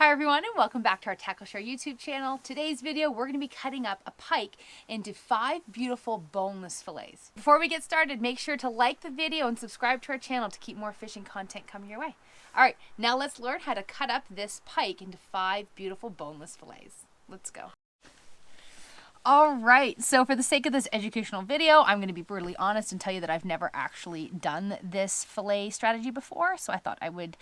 Hi everyone, and welcome back to our TackleShare YouTube channel. Today's video, we're going to be cutting up a pike into 5 beautiful boneless fillets. Before we get started, make sure to like the video and subscribe to our channel to keep more fishing content coming your way. Alright, now let's learn how to cut up this pike into 5 beautiful boneless fillets. Let's go. Alright, so for the sake of this educational video, I'm going to be brutally honest and tell you that I've never actually done this fillet strategy before, so I thought I would,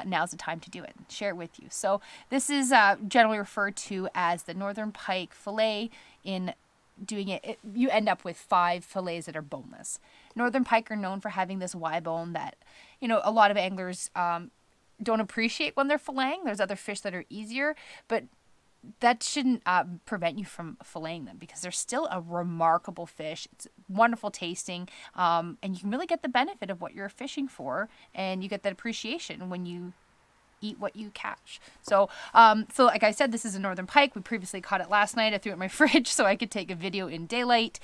now's the time to do it and share it with you. So this is generally referred to as the Northern Pike fillet. In doing it, you end up with 5 fillets that are boneless. Northern Pike are known for having this Y bone that, you know, a lot of anglers don't appreciate when they're filleting. There's other fish that are easier, but that shouldn't prevent you from filleting them because they're still a remarkable fish. It's wonderful tasting, and you can really get the benefit of what you're fishing for, and you get that appreciation when you eat what you catch. So like I said, this is a Northern Pike. We previously caught it last night. I threw it in my fridge so I could take a video in daylight.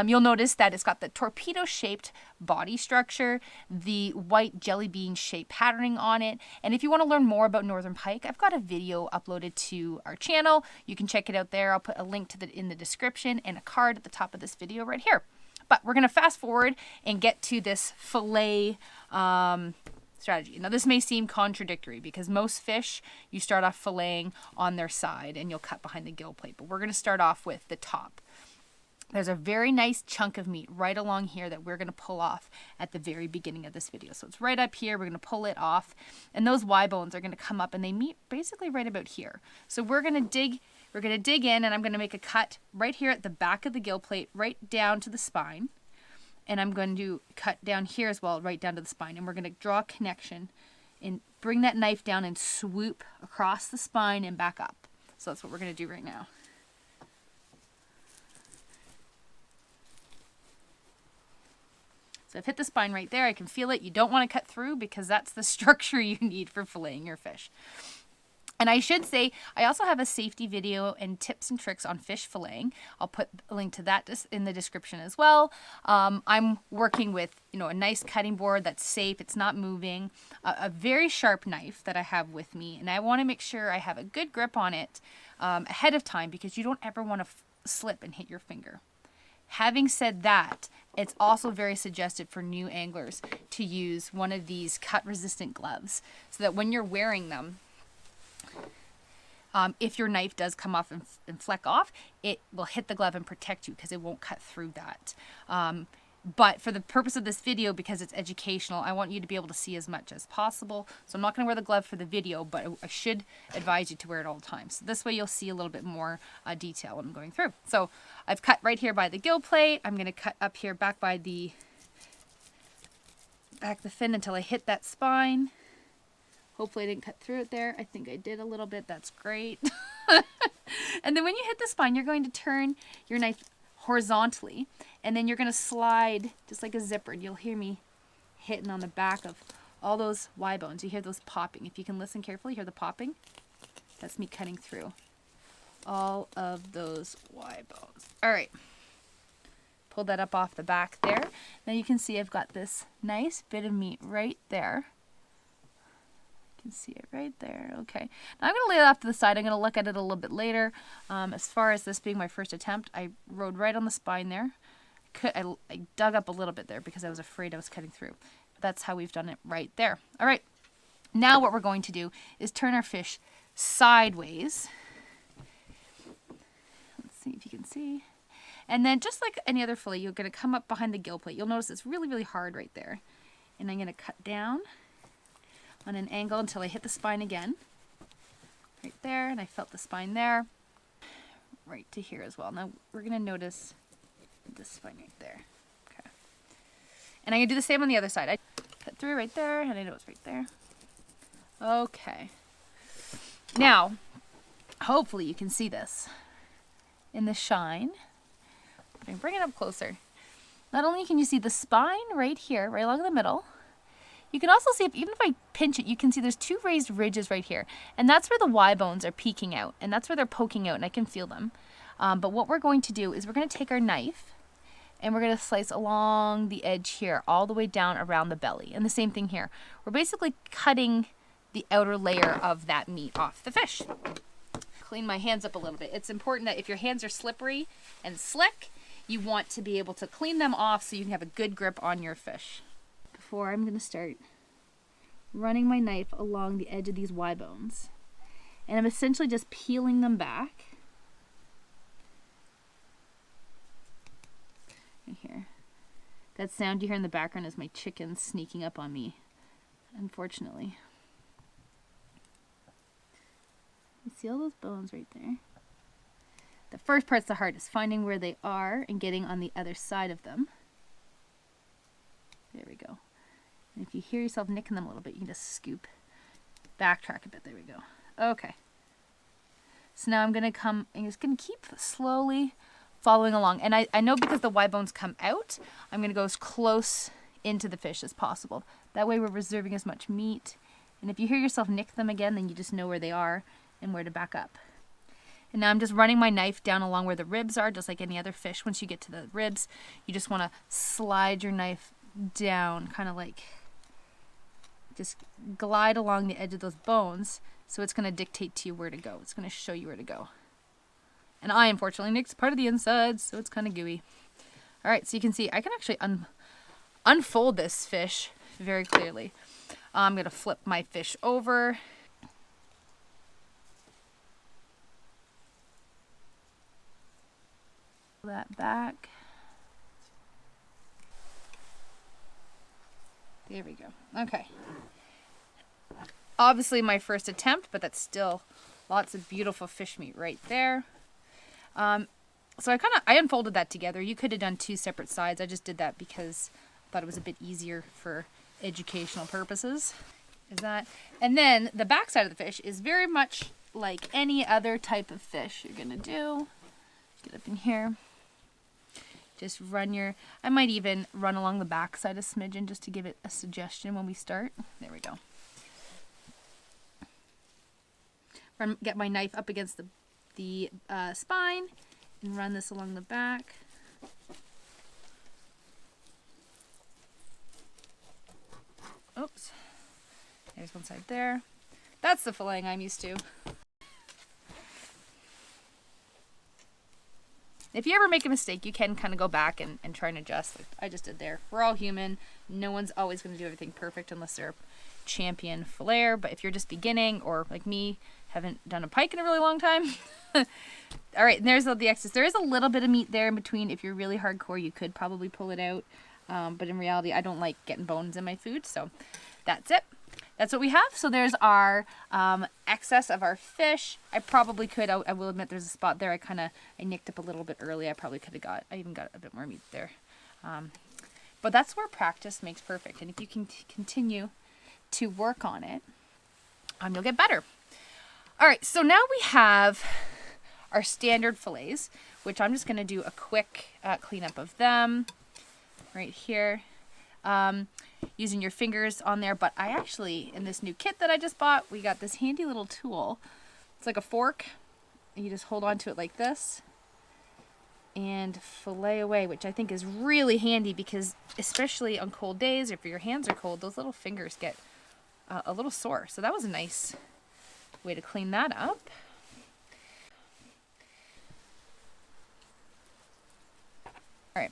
You'll notice that it's got the torpedo-shaped body structure, the white jelly bean shaped patterning on it. And if you want to learn more about Northern Pike, I've got a video uploaded to our channel. You can check it out there. I'll put a link to in the description and a card at the top of this video right here. But we're going to fast forward and get to this fillet strategy. Now this may seem contradictory because most fish you start off filleting on their side and you'll cut behind the gill plate, but we're going to start off with the top. There's a very nice chunk of meat right along here that we're going to pull off at the very beginning of this video. So it's right up here. We're going to pull it off, and those Y bones are going to come up and they meet basically right about here. So we're going to dig in, and I'm going to make a cut right here at the back of the gill plate, right down to the spine. And I'm going to cut down here as well, right down to the spine. And we're going to draw a connection and bring that knife down and swoop across the spine and back up. So that's what we're going to do right now. So I've hit the spine right there. I can feel it. You don't want to cut through because that's the structure you need for filleting your fish. And I should say, I also have a safety video and tips and tricks on fish filleting. I'll put a link to that in the description as well. I'm working with, a nice cutting board that's safe. It's not moving. A very sharp knife that I have with me. And I want to make sure I have a good grip on it ahead of time because you don't ever want to slip and hit your finger. Having said that, it's also very suggested for new anglers to use one of these cut-resistant gloves so that when you're wearing them, if your knife does come off and fleck off, it will hit the glove and protect you because it won't cut through that. But for the purpose of this video, because it's educational, I want you to be able to see as much as possible. So I'm not going to wear the glove for the video, but I should advise you to wear it all the time. So this way you'll see a little bit more detail when I'm going through. So I've cut right here by the gill plate. I'm going to cut up here back by the fin until I hit that spine. Hopefully I didn't cut through it there. I think I did a little bit. That's great. And then when you hit the spine, you're going to turn your knife horizontally. And then you're going to slide just like a zipper. And you'll hear me hitting on the back of all those Y bones. You hear those popping. If you can listen carefully, hear the popping. That's me cutting through all of those Y bones. All right. Pull that up off the back there. Now you can see I've got this nice bit of meat right there. Can see it right there. Okay. Now I'm going to lay it off to the side. I'm going to look at it a little bit later. As far as this being my first attempt, I rode right on the spine there. I dug up a little bit there because I was afraid I was cutting through. But that's how we've done it right there. All right. Now what we're going to do is turn our fish sideways. Let's see if you can see. And then just like any other fillet, you're going to come up behind the gill plate. You'll notice it's really, really hard right there. And I'm going to cut down on an angle until I hit the spine again. Right there, and I felt the spine there. Right to here as well. Now we're going to notice this spine right there. Okay. And I'm going to do the same on the other side. I cut through right there, and I know it's right there. Okay. Now, hopefully you can see this in the shine. I'm going to bring it up closer. Not only can you see the spine right here, right along the middle, you can also see, even if I pinch it, you can see there's 2 raised ridges right here. And that's where the Y bones are peeking out. And that's where they're poking out, and I can feel them. But what we're going to do is we're going to take our knife, and we're going to slice along the edge here, all the way down around the belly. And the same thing here. We're basically cutting the outer layer of that meat off the fish. Clean my hands up a little bit. It's important that if your hands are slippery and slick, you want to be able to clean them off so you can have a good grip on your fish. Before I'm going to start running my knife along the edge of these Y bones. And I'm essentially just peeling them back. Right here. That sound you hear in the background is my chicken sneaking up on me, unfortunately. You see all those bones right there? The first part's the hardest, finding where they are and getting on the other side of them. There we go. And if you hear yourself nicking them a little bit, you can just scoop, backtrack a bit. There we go. Okay. So now I'm just going to keep slowly following along. And I know because the Y bones come out, I'm going to go as close into the fish as possible. That way we're reserving as much meat. And if you hear yourself nick them again, then you just know where they are and where to back up. And now I'm just running my knife down along where the ribs are, just like any other fish. Once you get to the ribs, you just want to slide your knife down, kind of like just glide along the edge of those bones. So it's going to dictate to you where to go. It's going to show you where to go. And I, unfortunately, nicked part of the inside, so it's kind of gooey. All right, so you can see I can actually unfold this fish very clearly. I'm going to flip my fish over. That back. There we go. Okay. Obviously my first attempt, but that's still lots of beautiful fish meat right there. So I unfolded that together. You could have done two separate sides. I just did that because I thought it was a bit easier for educational purposes. Is that? And then the back side of the fish is very much like any other type of fish you're gonna do. Get up in here. Just I might even run along the back side a smidgen just to give it a suggestion when we start. There we go. Get my knife up against the spine and run this along the back. Oops. There's one side there. That's the filleting I'm used to. If you ever make a mistake, you can kind of go back and try and adjust, like I just did there. We're all human. No one's always going to do everything perfect unless they're a champion filleter. But if you're just beginning, or like me, haven't done a pike in a really long time. All right, and there's the excess. There is a little bit of meat there in between. If you're really hardcore, you could probably pull it out. But in reality, I don't like getting bones in my food. So that's it. That's what we have. So there's our excess of our fish. I probably could, I will admit there's a spot there I nicked up a little bit early. I probably could have I even got a bit more meat there. But that's where practice makes perfect. And if you can continue to work on it, you'll get better. All right, so now we have our standard fillets, which I'm just going to do a quick cleanup of them right here. Using your fingers on there, but I actually, in this new kit that I just bought, we got this handy little tool. It's like a fork. You just hold on to it like this and fillet away, which I think is really handy because especially on cold days, if your hands are cold, those little fingers get a little sore. So that was a nice way to clean that up. All right,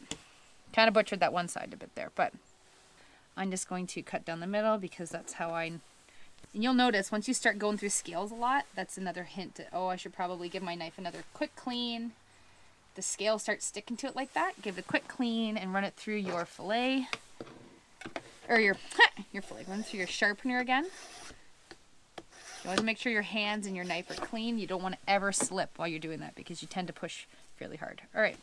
kind of butchered that one side a bit there, but I'm just going to cut down the middle because that's how and you'll notice once you start going through scales a lot, that's another hint that, I should probably give my knife another quick clean. The scale starts sticking to it like that. Give it a quick clean and run it through your fillet. Or your fillet. Run through your sharpener again. You want to make sure your hands and your knife are clean. You don't want to ever slip while you're doing that because you tend to push fairly hard. All right.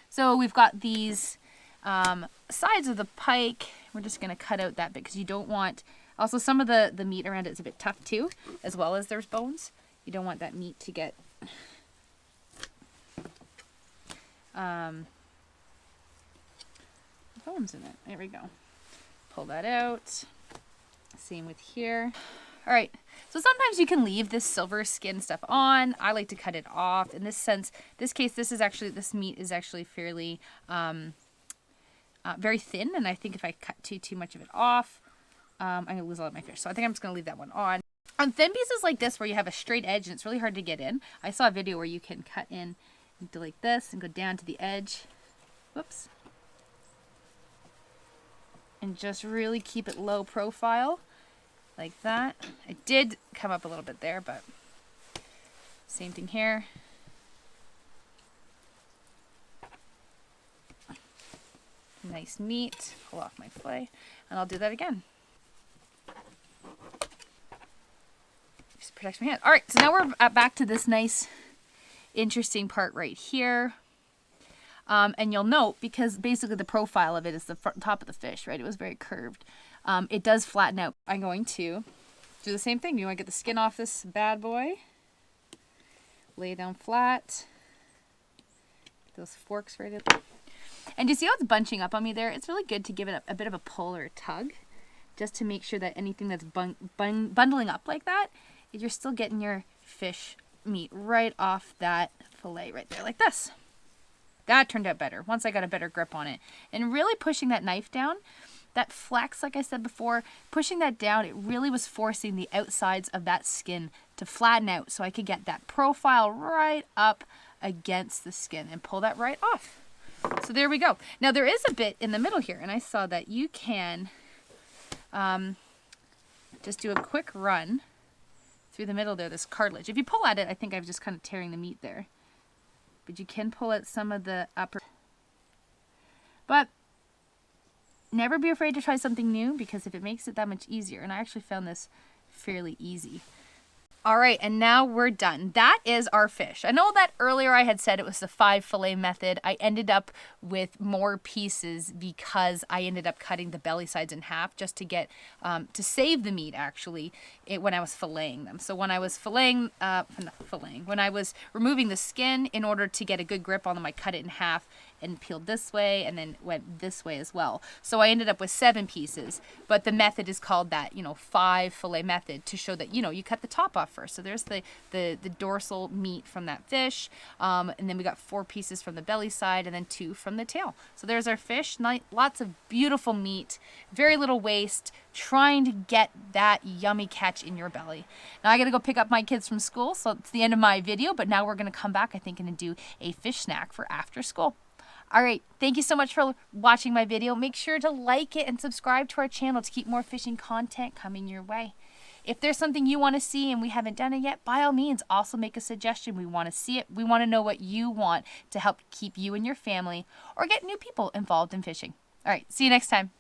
So we've got these sides of the pike. We're just going to cut out that bit because you don't want, also some of the meat around it is a bit tough too, as well as there's bones. You don't want that meat to get bones in it. There we go. Pull that out. Same with here. All right. So sometimes you can leave this silver skin stuff on. I like to cut it off. In this case, this meat is actually fairly very thin, and I think if I cut too much of it off, I'm going to lose a lot of my fish. So I think I'm just going to leave that one on. On thin pieces like this where you have a straight edge and it's really hard to get in, I saw a video where you can cut in into like this and go down to the edge. Whoops. And just really keep it low profile like that. I did come up a little bit there, but same thing here. Nice meat. Pull off my fillet, and I'll do that again. Just protects my hand. All right, so now we're back to this nice, interesting part right here. And you'll note, because basically the profile of it is the top of the fish, right? It was very curved. It does flatten out. I'm going to do the same thing. You want to get the skin off this bad boy. Lay it down flat. Those forks right in. And you see how it's bunching up on me there? It's really good to give it a bit of a pull or a tug, just to make sure that anything that's bundling up like that, you're still getting your fish meat right off that fillet right there, like this. That turned out better once I got a better grip on it. And really pushing that knife down, that flex, like I said before, pushing that down, it really was forcing the outsides of that skin to flatten out so I could get that profile right up against the skin and pull that right off. So there we go. Now there is a bit in the middle here, and I saw that you can just do a quick run through the middle there, this cartilage. If you pull at it, I think I'm just kind of tearing the meat there. But you can pull out some of the upper. But never be afraid to try something new, because if it makes it that much easier, and I actually found this fairly easy. All right, and now we're done. That is our fish. I know that earlier I had said it was the 5 fillet method. I ended up with more pieces because I ended up cutting the belly sides in half just to get, to save the meat actually, when I was filleting them. So when I was when I was removing the skin in order to get a good grip on them, I cut it in half and peeled this way and then went this way as well. So I ended up with 7 pieces, but the method is called that, 5 fillet method, to show that, you cut the top off first. So there's the dorsal meat from that fish, and then we got 4 pieces from the belly side and then 2 from the tail. So there's our fish. Lots of beautiful meat, very little waste, trying to get that yummy catch in your belly. Now I gotta go pick up my kids from school, so it's the end of my video, but now we're gonna come back, I think, and do a fish snack for after school. All right, thank you so much for watching my video. Make sure to like it and subscribe to our channel to keep more fishing content coming your way. If there's something you want to see and we haven't done it yet, by all means, also make a suggestion. We want to see it. We want to know what you want to help keep you and your family or get new people involved in fishing. All right, see you next time.